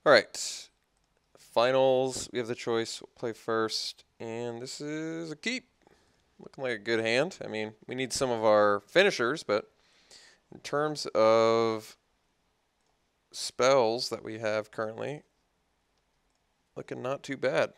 Alright. Finals. We have the choice. We'll play first. And this is a keep. Looking like a good hand. I mean, we need some of our finishers, but in terms of spells that we have currently, looking not too bad.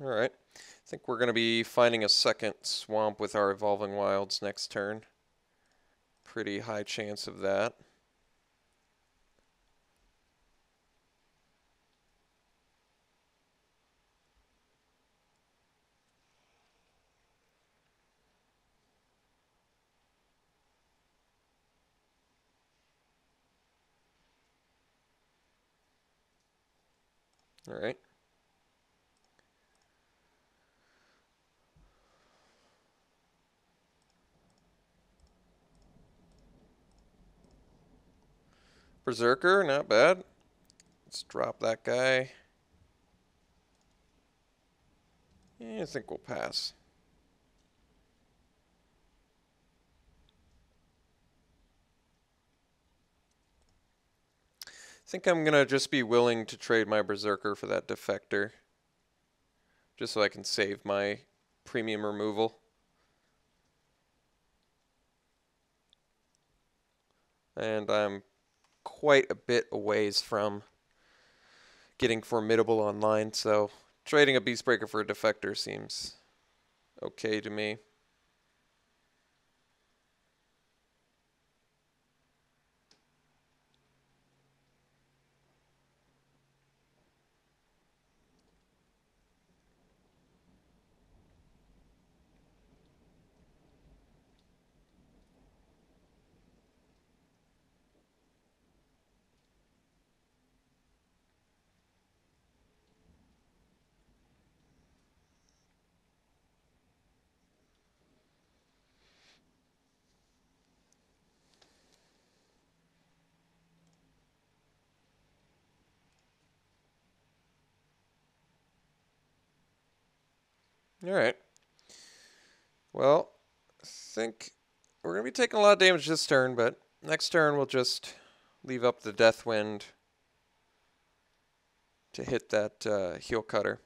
Alright. I think we're going to be finding a second swamp with our Evolving Wilds next turn. Pretty high chance of that. Alright. Berserker, not bad. Let's drop that guy. I think we'll pass. I think I'm going to just be willing to trade my Berserker for that Defector. Just so I can save my premium removal. And I'm quite a bit a ways from getting Formidable online, so trading a Beastbreaker for a Defector seems okay to me. Alright. Well, I think we're going to be taking a lot of damage this turn, but next turn we'll just leave up the Deathwind to hit that heel cutter.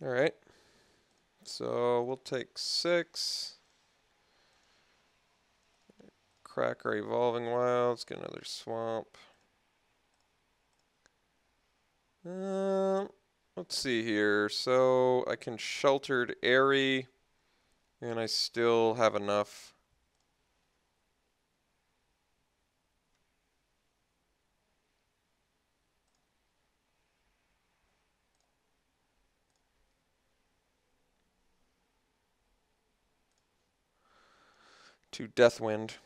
Alright. So we'll take 6. Crack our Evolving Wilds, get another swamp. Let's see here. So I can Sheltered Airy, and I still have enough. To Deathwind.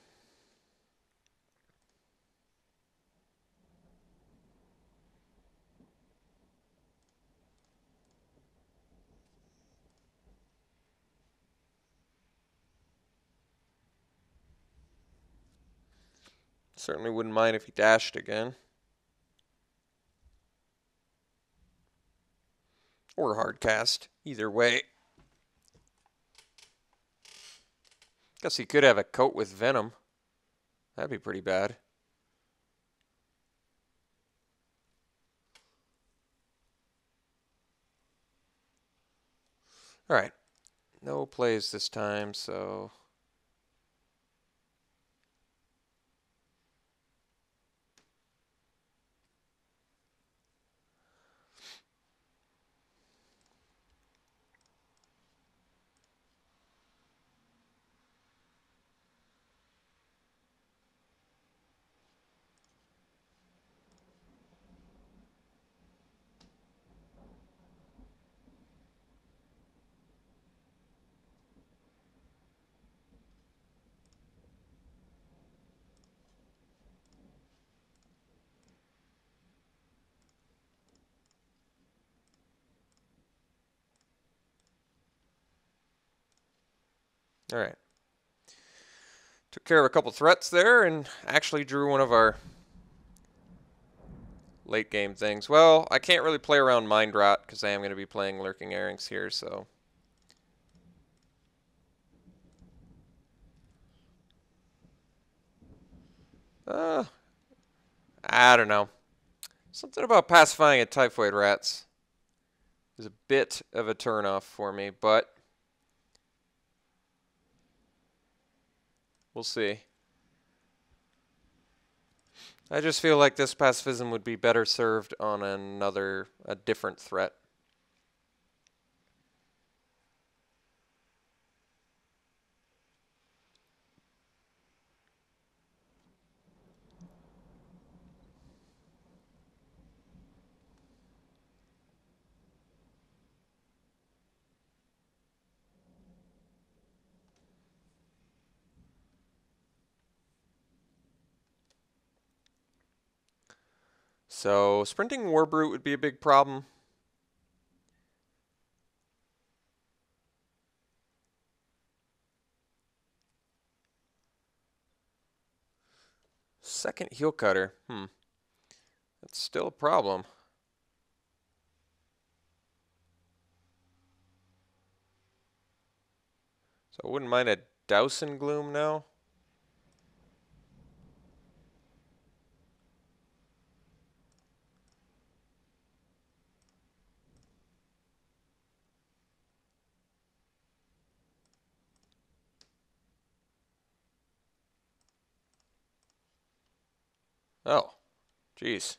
Certainly wouldn't mind if he dashed again. Or hardcast. Either way. Guess he could have a coat with Venom. That'd be pretty bad. Alright. No plays this time, so... All right. Took care of a couple threats there and actually drew one of our late game things. Well, I can't really play around Mind Rot because I am going to be playing Lurking Airings here, so. I don't know. Something about pacifying a Typhoid Rats is a bit of a turnoff for me, but we'll see. I just feel like this pacifism would be better served on a different threat. So sprinting Warbrute would be a big problem. Second Heel Cutter. That's still a problem. So I wouldn't mind a Douse in Gloom now. Oh, jeez.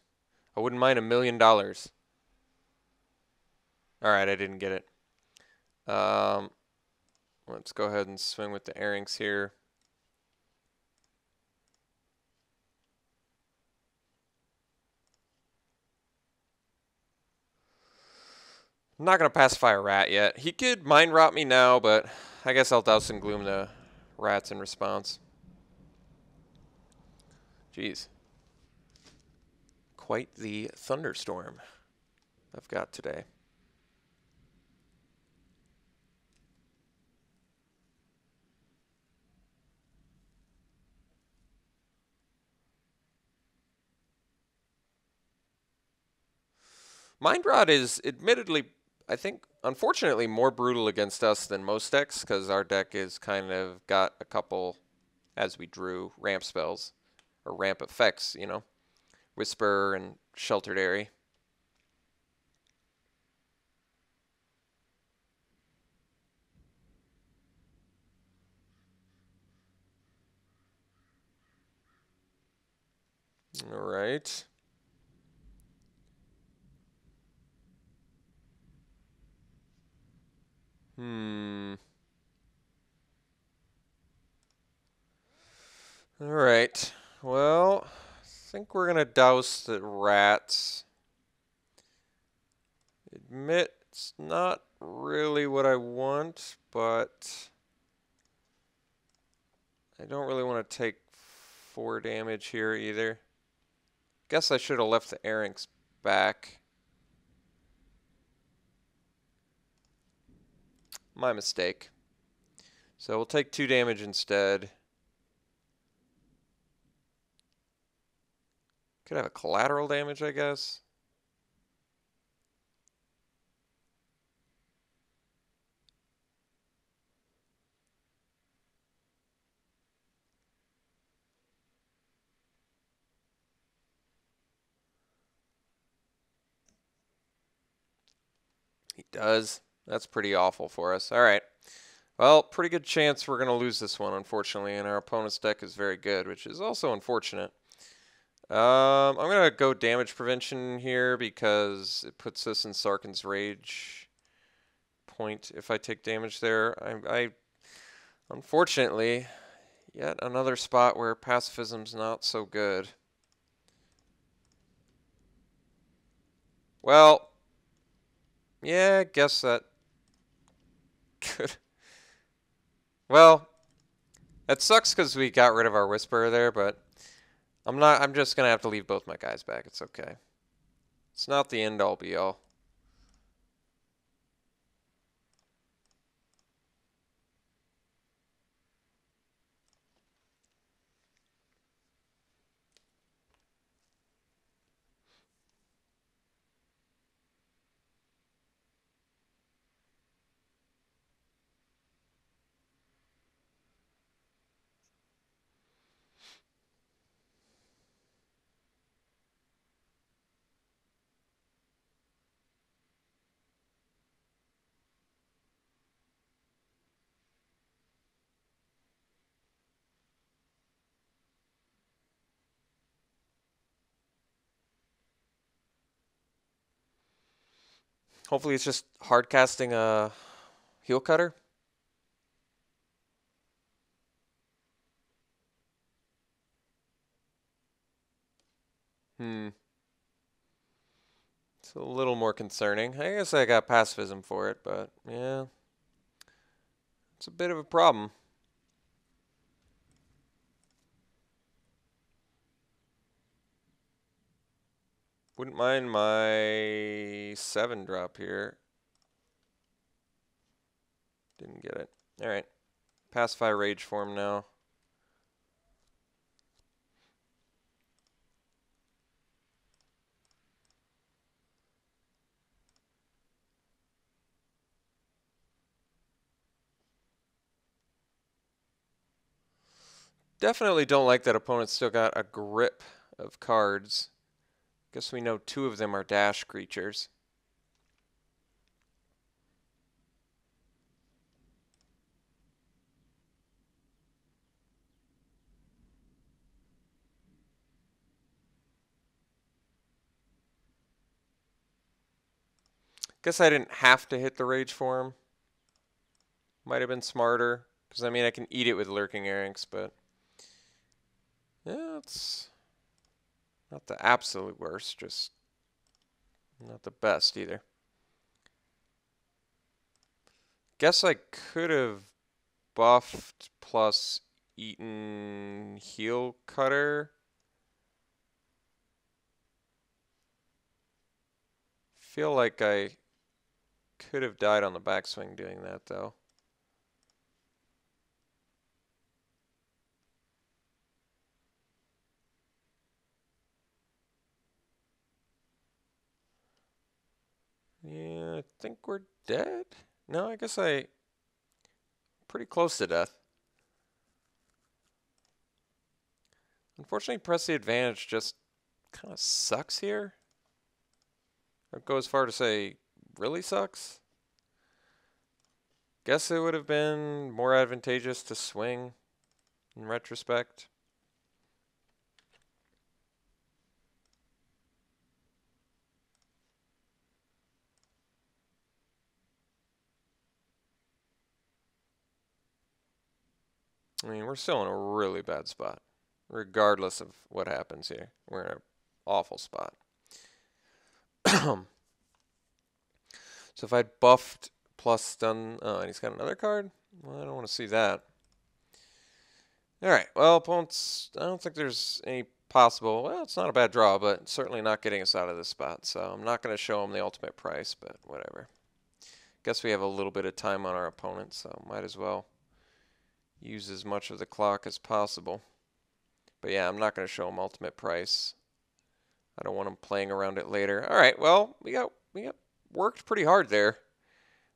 I wouldn't mind $1 million. All right, I didn't get it. Let's go ahead and swing with the Airings here. I'm not going to pacify a rat yet. He could Mind Rot me now, but I guess I'll Douse and Gloom the rats in response. Jeez. Quite the thunderstorm I've got today. Mind Rot is admittedly, I think, unfortunately, more brutal against us than most decks because our deck is kind of got a couple, as we drew, ramp spells or ramp effects, you know, Whisper and Sheltered Area. All right. All right. Well, I think we're going to douse the rats. Admit it's not really what I want, but I don't really want to take 4 damage here either. Guess I should have left the Airings back. My mistake. So we'll take 2 damage instead. Could have a collateral damage, I guess. He does. That's pretty awful for us. All right. Well, pretty good chance we're going to lose this one, unfortunately, and our opponent's deck is very good, which is also unfortunate. I'm going to go damage prevention here because it puts us in Sarkhan's Rage point if I take damage there. I unfortunately, yet another spot where pacifism's not so good. Well, yeah, I guess that could. Well, that sucks because we got rid of our Whisperer there, but I'm just gonna have to leave both my guys back. It's okay. It's not the end all be all. Hopefully it's just hard casting a heel cutter. It's a little more concerning. I guess I got pacifism for it, but yeah, it's a bit of a problem. Wouldn't mind my 7 drop here. Didn't get it. Alright. Pacify Rage form now. Definitely don't like that opponent's still got a grip of cards. Guess we know 2 of them are dash creatures. Guess I didn't have to hit the Rage form. Might have been smarter. Because, I mean, I can eat it with Lurking Erranks, but... yeah, it's not the absolute worst, just not the best either. Guess I could have buffed plus eaten heel cutter. Feel like I could have died on the backswing doing that though. Yeah, I think we're dead. No, I guess pretty close to death. Unfortunately, press the advantage just kind of sucks here. I'd go as far to say really sucks. Guess it would have been more advantageous to swing in retrospect. I mean, we're still in a really bad spot, regardless of what happens here. We're in an awful spot. So if I'd buffed plus stun, oh, and he's got another card? Well, I don't want to see that. Alright, well, opponents, I don't think there's any possible, well, it's not a bad draw, but certainly not getting us out of this spot. So I'm not going to show him the ultimate price, but whatever. Guess we have a little bit of time on our opponent, so might as well use as much of the clock as possible. But yeah, I'm not going to show him ultimate price. I don't want him playing around it later. All right, well, we got worked pretty hard there.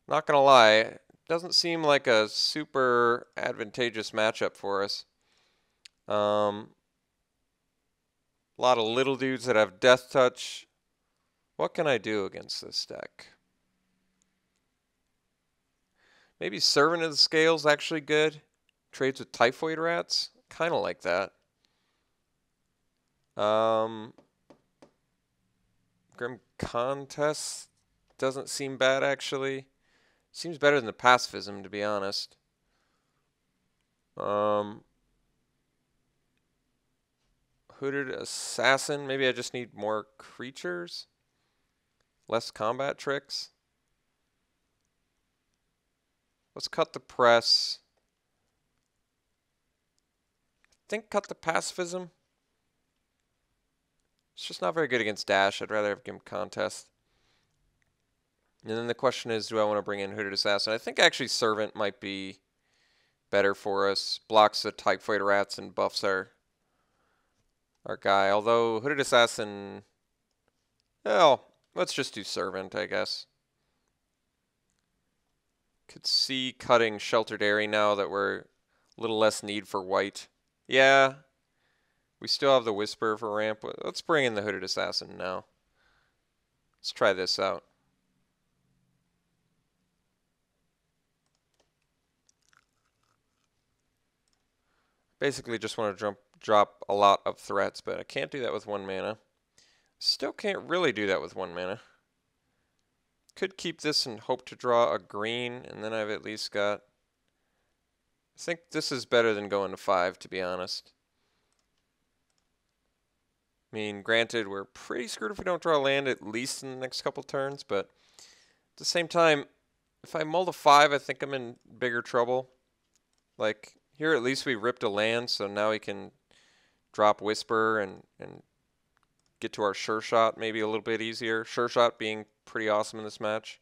Not going to lie, it doesn't seem like a super advantageous matchup for us. A lot of little dudes that have death touch. What can I do against this deck? Maybe Servant of the Scale's actually good. Trades with Typhoid Rats. Kind of like that. Grim Contest doesn't seem bad, actually. Seems better than the Pacifism, to be honest. Hooded Assassin. Maybe I just need more creatures. Less combat tricks. Let's cut the press. I think cut the Pacifism. It's just not very good against Dash. I'd rather have Grim Contest. And then the question is, do I want to bring in Hooded Assassin? I think actually Servant might be better for us. Blocks the Typhoid Rats and buffs our guy. Although Hooded Assassin, well, let's just do Servant, I guess. Could see cutting Sheltered Area now that we're a little less need for white. Yeah, we still have the Whisper for ramp. Let's bring in the Hooded Assassin now. Let's try this out. Basically just want to drop a lot of threats, but I can't do that with 1 mana. Still can't really do that with 1 mana. Could keep this and hope to draw a green, and then I've at least got... I think this is better than going to 5, to be honest. I mean, granted, we're pretty screwed if we don't draw land at least in the next couple turns, but at the same time, if I mull to 5, I think I'm in bigger trouble. Like, here at least we ripped a land, so now we can drop Whisper and get to our Sure Shot maybe a little bit easier. Sure Shot being pretty awesome in this match,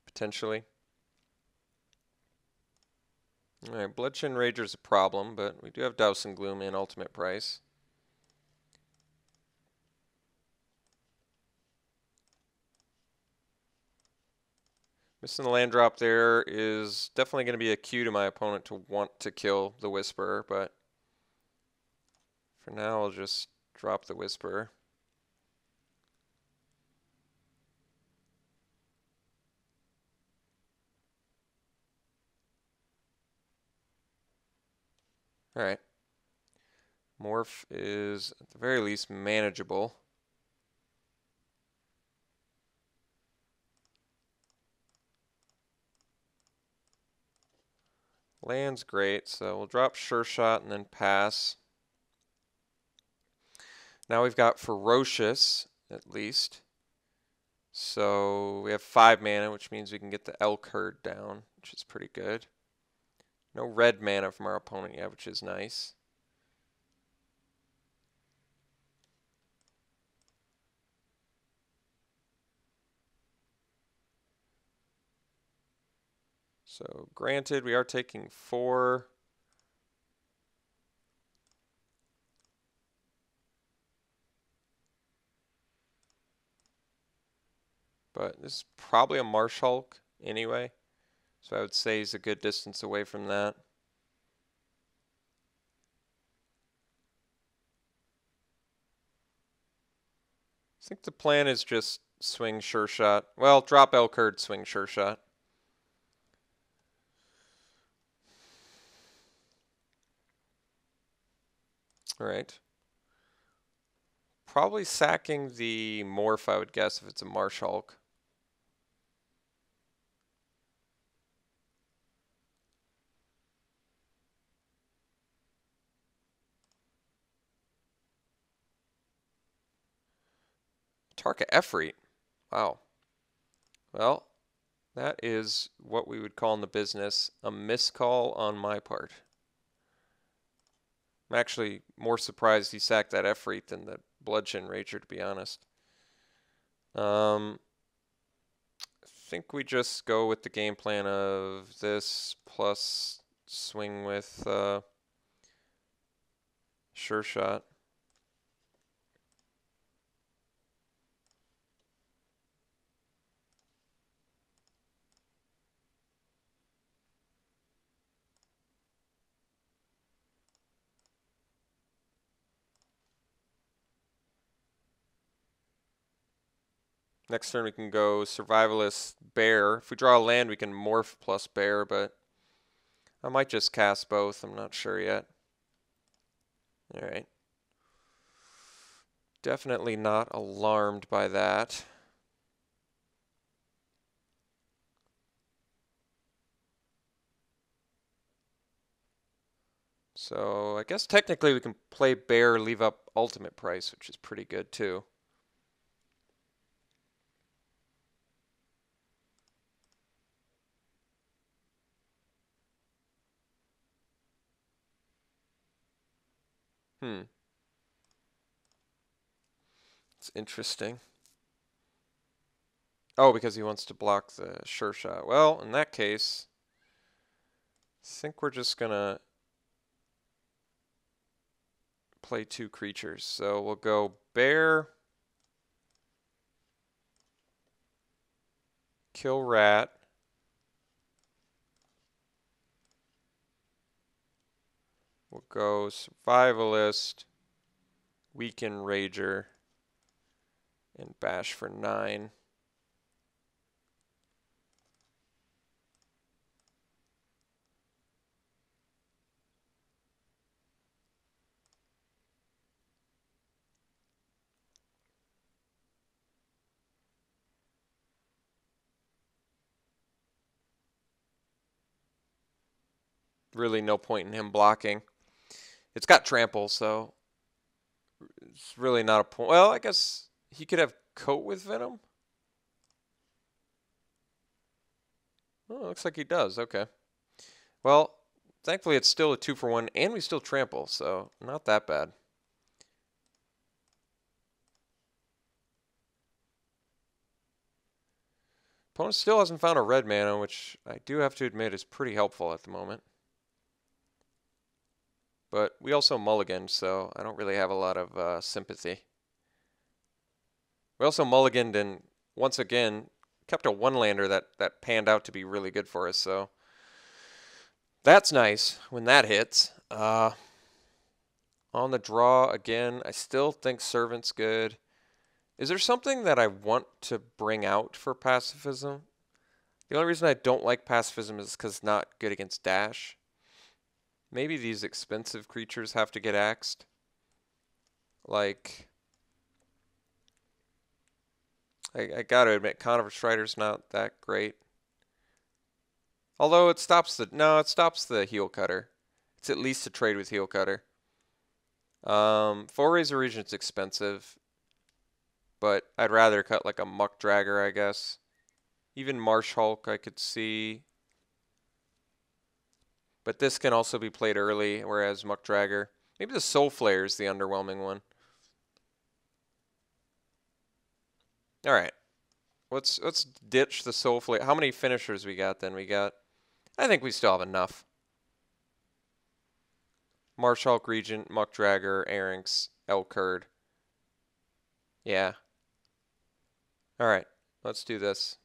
potentially. Alright, Bloodshed Rager's a problem, but we do have Douse and Gloom and Ultimate Price. Missing the land drop there is definitely going to be a cue to my opponent to want to kill the Whisperer, but for now I'll just drop the Whisperer. Alright. Morph is at the very least manageable. Land's great, so we'll drop Sure Shot and then pass. Now we've got Ferocious, at least. So we have 5 mana, which means we can get the Elk Herd down, which is pretty good. No red mana from our opponent yet, which is nice. So granted, we are taking 4. But this is probably a Marsh Hulk anyway. So I would say he's a good distance away from that. I think the plan is just swing Sure Shot. Well, drop Elk Herd, swing Sure Shot. Alright. Probably sacking the Morph, I would guess, if it's a Marsh Hulk. Tarka Efreet. Wow. Well, that is what we would call in the business a miscall on my part. I'm actually more surprised he sacked that Efreet than the Bloodshed Rager, to be honest. I think we just go with the game plan of this plus swing with Sure Shot. Next turn we can go Survivalist Bear. If we draw a land, we can Morph plus Bear, but I might just cast both. I'm not sure yet. Alright. Definitely not alarmed by that. So I guess technically we can play Bear, leave up Ultimate Price, which is pretty good too. It's interesting. Oh, because he wants to block the Sure Shot. Well, in that case, I think we're just gonna play 2 creatures. So we'll go Bear, kill Rat, we'll go Survivalist, Weaken Rager, and bash for 9. really no point in him blocking. It's got trample, so it's really not a point. Well, I guess he could have coat with venom. Oh, looks like he does. Okay. Well, thankfully it's still a 2-for-1, and we still trample, so not that bad. Opponent still hasn't found a red mana, which I do have to admit is pretty helpful at the moment. But we also mulliganed, so I don't really have a lot of sympathy. We also mulliganed and once again kept a one-lander that panned out to be really good for us, so that's nice when that hits. On the draw, again, I still think Servant's good. Is there something that I want to bring out for pacifism? The only reason I don't like pacifism is because it's not good against dash. Maybe these expensive creatures have to get axed. Like, I gotta admit, Conifer Strider's not that great. Although it stops the heel cutter. It's at least a trade with heel cutter. Forays of Regent's expensive, but I'd rather cut like a Muck Dragger, I guess. Even Marsh Hulk I could see. But this can also be played early, whereas Muck Dragger. Maybe the Soul Flare is the underwhelming one. Alright. Let's ditch the Soul Flare. How many finishers we got then? I think we still have enough. Marsh Hulk, Regent, Muck Dragger, Arynx, Elkerd. Yeah. Alright. Let's do this.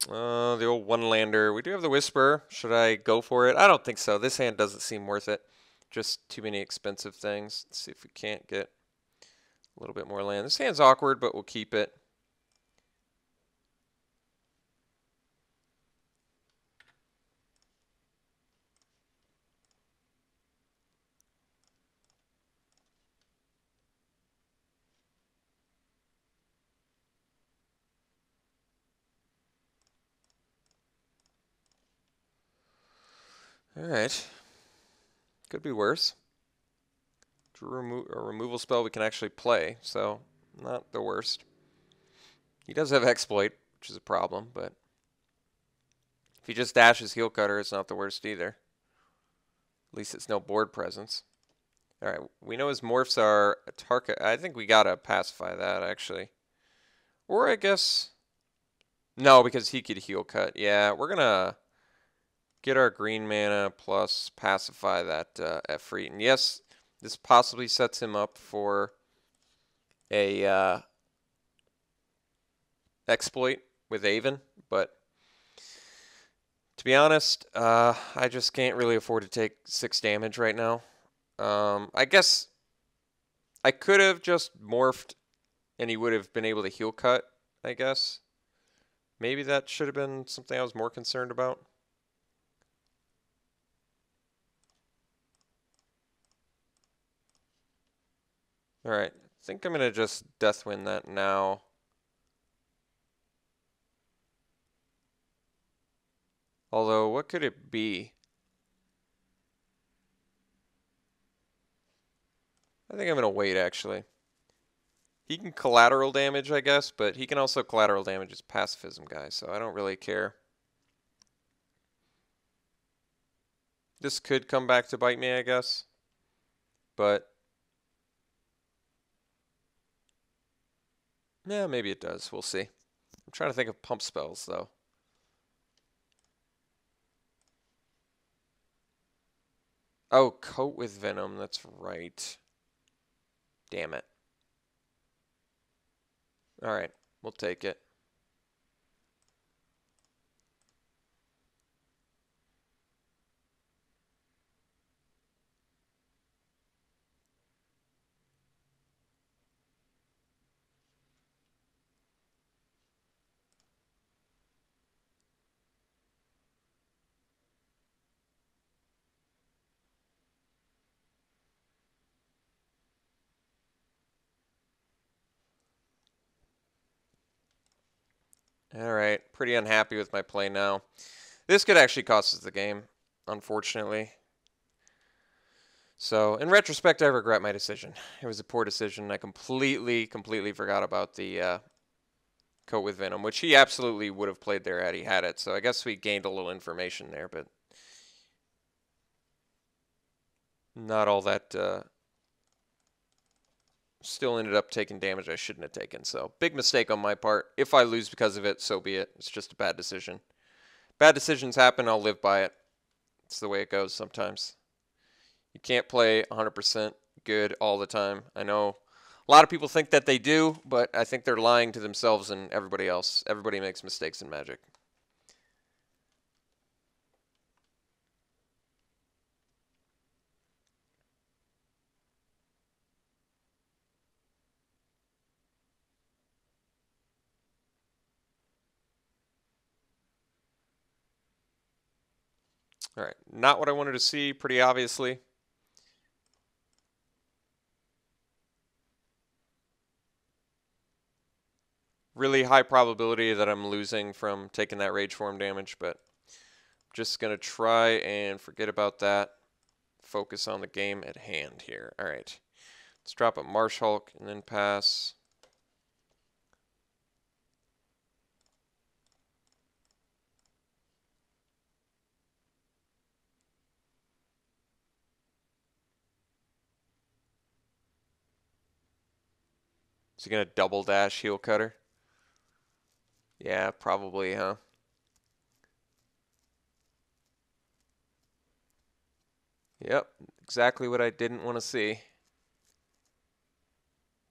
The old one-lander. We do have the Whisper. Should I go for it? I don't think so. This hand doesn't seem worth it. Just too many expensive things. Let's see if we can't get a little bit more land. This hand's awkward, but we'll keep it. Alright. Could be worse. A removal spell we can actually play, so not the worst. He does have Exploit, which is a problem, but if he just dashes Heel Cutter, it's not the worst either. At least it's no board presence. Alright, we know his morphs are a Tarkir. I think we gotta pacify that, actually. Or I guess... No, because he could Heel Cut. Yeah, we're gonna get our green mana plus pacify that Efreet. And yes, this possibly sets him up for a exploit with Aven, but to be honest, I just can't really afford to take 6 damage right now. I guess I could have just morphed and he would have been able to Heel Cut, I guess. Maybe that should have been something I was more concerned about. Alright, I think I'm going to just Deathwind that now. Although, what could it be? I think I'm going to wait, actually. He can collateral damage, I guess, but he can also collateral damage his pacifism guy, so I don't really care. This could come back to bite me, I guess. But yeah, maybe it does. We'll see. I'm trying to think of pump spells, though. Oh, coat with venom. That's right. Damn it. Alright, we'll take it. Alright, pretty unhappy with my play now. This could actually cost us the game, unfortunately. So, in retrospect, I regret my decision. It was a poor decision. I completely forgot about the coat with Venom, which he absolutely would have played there had he had it. So I guess we gained a little information there, but not all that. Still ended up taking damage I shouldn't have taken. So big mistake on my part. If I lose because of it, so be it. It's just a bad decision. Bad decisions happen. I'll live by it. It's the way it goes sometimes. You can't play 100% good all the time. I know a lot of people think that they do, but I think they're lying to themselves and everybody else. Everybody makes mistakes in Magic. All right, not what I wanted to see, pretty obviously. Really high probability that I'm losing from taking that Rage Form damage, but just going to try and forget about that. Focus on the game at hand here. All right, let's drop a Marsh Hulk and then pass. Is he going to double dash Heel Cutter? Yeah, probably, huh? Yep, exactly what I didn't want to see.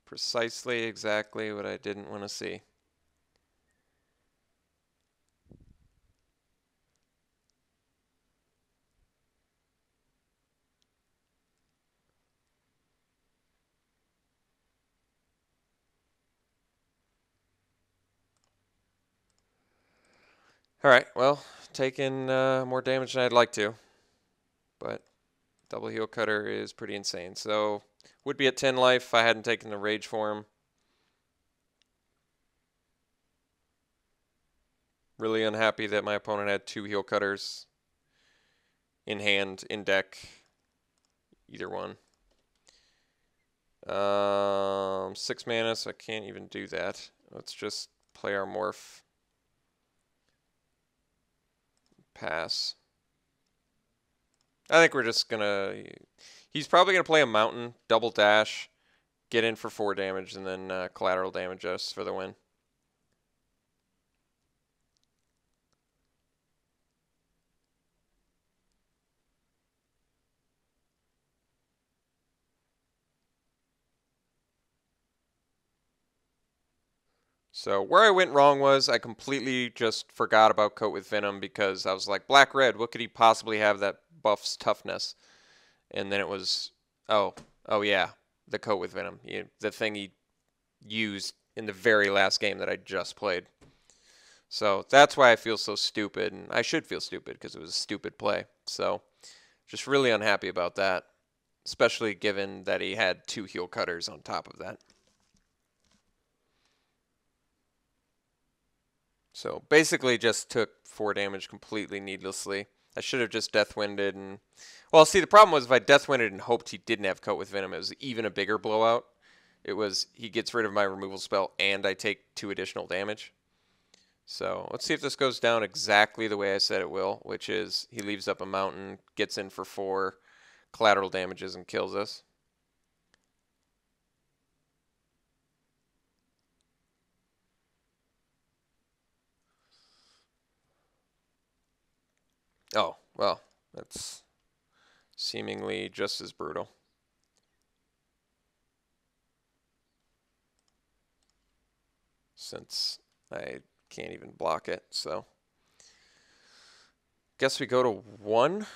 Precisely exactly what I didn't want to see. All right, well, taking more damage than I'd like to, but double Heel Cutter is pretty insane. So would be at 10 life if I hadn't taken the Rage Form. Really unhappy that my opponent had 2 Heel Cutters in hand, in deck, either one. 6 mana, so I can't even do that. Let's just play our Morph. Pass. I think we're just gonna... He's probably gonna play a Mountain, double dash, get in for 4 damage, and then collateral damage us for the win. So where I went wrong was I completely just forgot about Coat with Venom because I was like, Black-Red, what could he possibly have that buffs toughness? And then it was, oh yeah, the Coat with Venom. The thing he used in the very last game that I just played. So that's why I feel so stupid, and I should feel stupid because it was a stupid play. So just really unhappy about that, especially given that he had 2 Heel Cutters on top of that. So basically just took 4 damage completely needlessly. I should have just Deathwinded and... Well, see, the problem was if I Deathwinded and hoped he didn't have Coat with Venom, it was even a bigger blowout. It was, he gets rid of my removal spell and I take 2 additional damage. So let's see if this goes down exactly the way I said it will, which is he leaves up a mountain, gets in for 4, collateral damages, and kills us. Oh, well, that's seemingly just as brutal. Since I can't even block it, so guess we go to 1.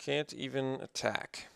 Can't even attack.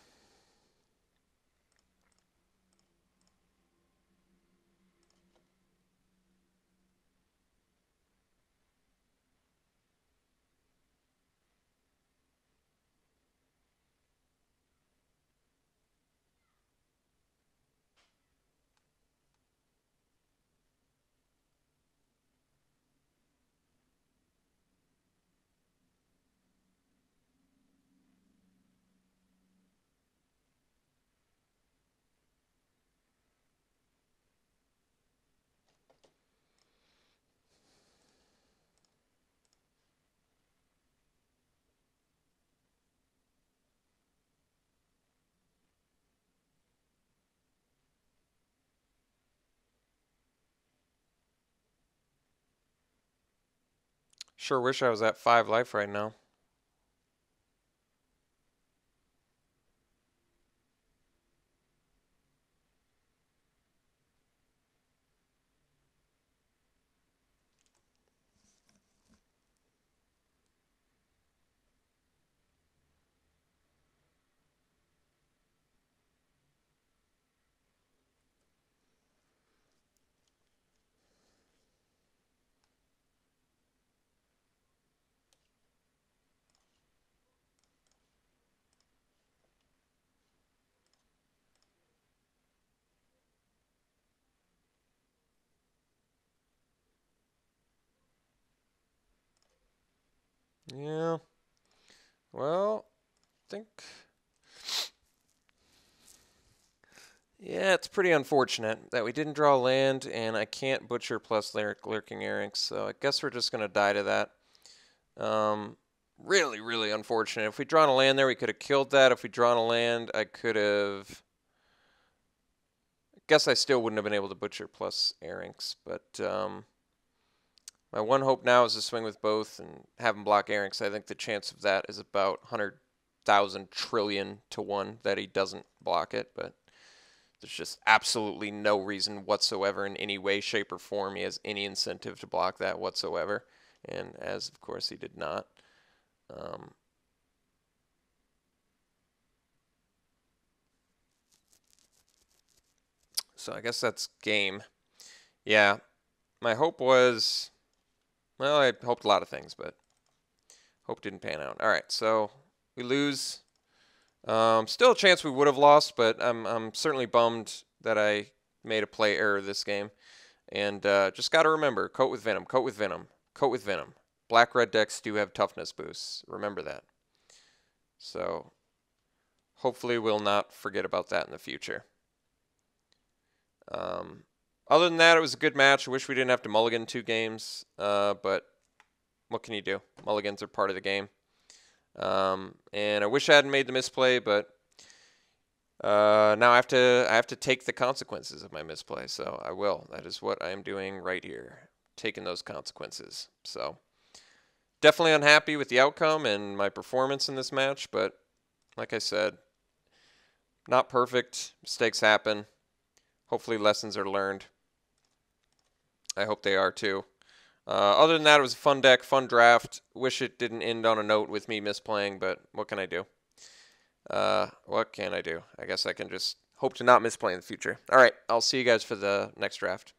Sure wish I was at 5 life right now. Yeah. Well, I think... Yeah, it's pretty unfortunate that we didn't draw land, and I can't butcher plus lurking Errinx, so I guess we're just going to die to that. Really, really unfortunate. If we'd drawn a land there, we could have killed that. If we'd drawn a land, I could have... I guess I still wouldn't have been able to butcher plus Errinx, but my one hope now is to swing with both and have him block Errinx. I think the chance of that is about 100,000 trillion to 1 that he doesn't block it, but there's just absolutely no reason whatsoever in any way, shape, or form he has any incentive to block that whatsoever, and as, of course, he did not. So I guess that's game. Yeah, my hope was, well, I hoped a lot of things, but hope didn't pan out. All right, so we lose. Still a chance we would have lost, but I'm certainly bummed that I made a play error this game. And just got to remember, coat with venom, coat with venom, coat with venom. Black-red decks do have toughness boosts. Remember that. So hopefully we'll not forget about that in the future. Other than that, it was a good match. I wish we didn't have to mulligan 2 games, but what can you do? Mulligans are part of the game. And I wish I hadn't made the misplay, but now I have to take the consequences of my misplay. So I will. That is what I am doing right here, taking those consequences. So definitely unhappy with the outcome and my performance in this match, but like I said, not perfect. Mistakes happen. Hopefully lessons are learned. I hope they are too. Other than that, it was a fun deck, fun draft. Wish it didn't end on a note with me misplaying, but what can I do? What can I do? I guess I can just hope to not misplay in the future. All right, I'll see you guys for the next draft.